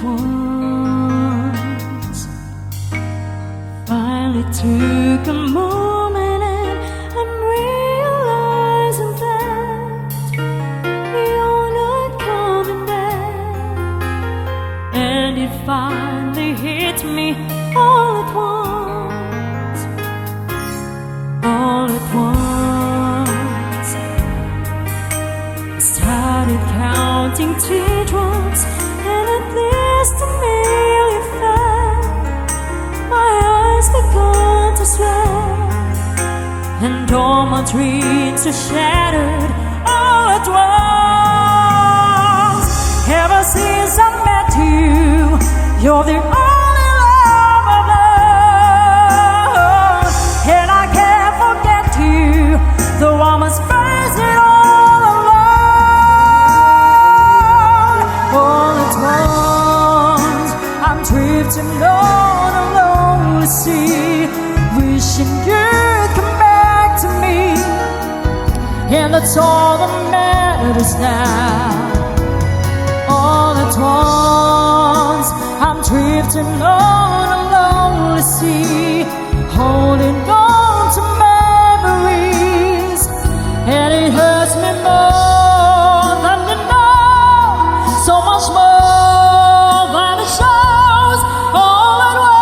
once. Finally took a moment and I'm realizing that you're not coming back. And it finally hit me all at once. All at once I started counting teardrops, and at least a million fell. My eyes began to swell, and all my dreams are shattered all at once. Ever since I met you, you're the only love I've known, and I can't forget you, though I must face it all alone. All at once I'm drifting on a lonely sea, wishing you'd come back to me, and that's all that matters now. All at once I'm drifting on a lonely sea, holding on to memories, and it hurts me more than you know, so much more than it shows. All at once.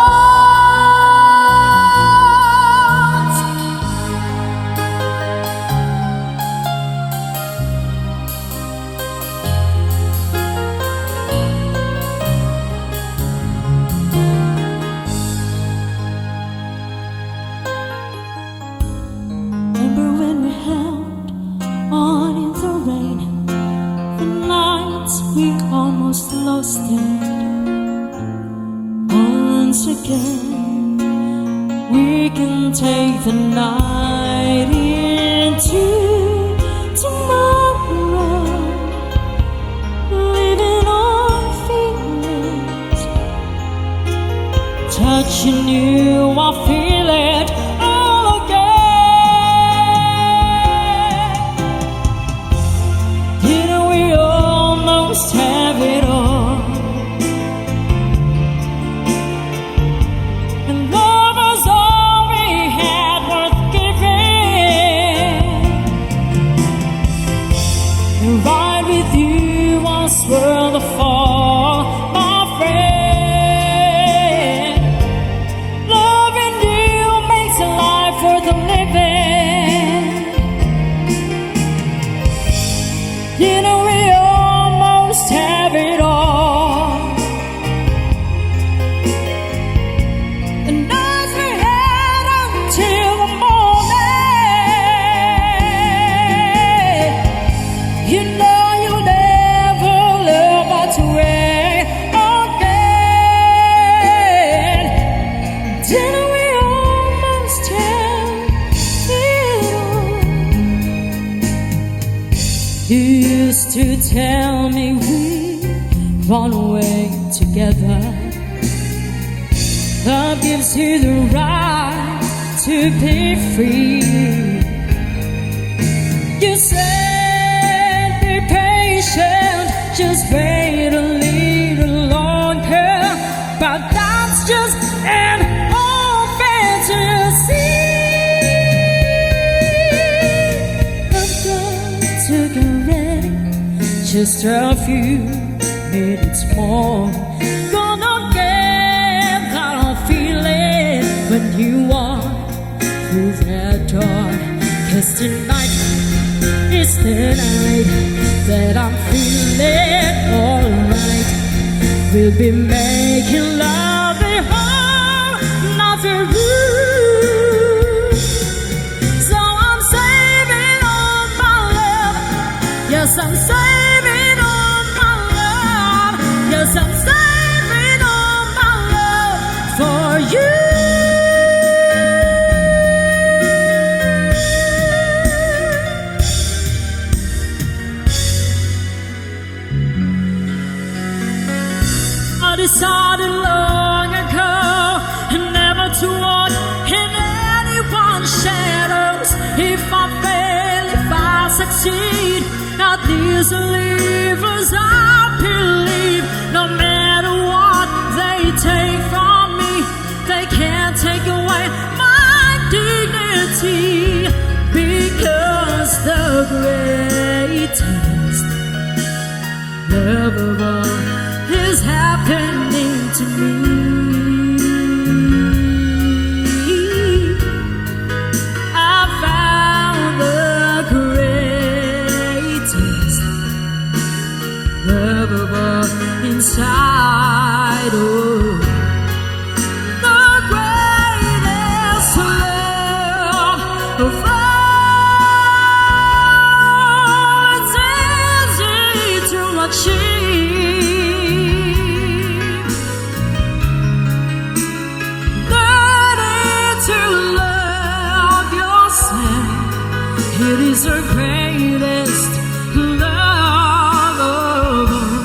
Remember when we held on in the rain, the nights we almost lost it. Once again, we can take the night into tomorrow, living on feelings. Touching you, I feel it all again. Didn't we almost have it all? And love was all we had worth giving. And right with you was where the fall, my friend. Loving you makes a life worth living. You know we almost have it all, and as we head until the morning, you know you'll never love us way again. Didn't we almost have it all? You used to tell me we run away together. Love gives you the right to be free. You said be patient, just wait a little longer, but that's just an old fantasy. I've got to get ready, just a few minutes more. Gonna get that old feeling when you walk through that door. 'Cause tonight is the night that I'm feeling alright. We'll be making love the whole night through. So I'm saving all my love. Yes, I'm saving all my love. Yes, I'm saving all my love for you. I decided long ago never to walk in anyone's shadows. If I fail, if I succeed, at least live as I believe. No matter what greatest love of all is happening to me. I found the greatest love of all inside. Oh, the greatest love of all. It's easy to achieve. Learning to love yourself, it is the greatest love of all.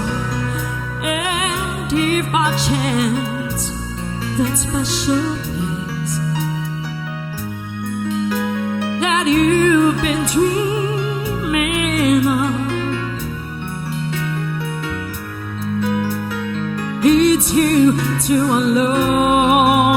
And if by chance that special place that you've been dreaming of, it's you to alone.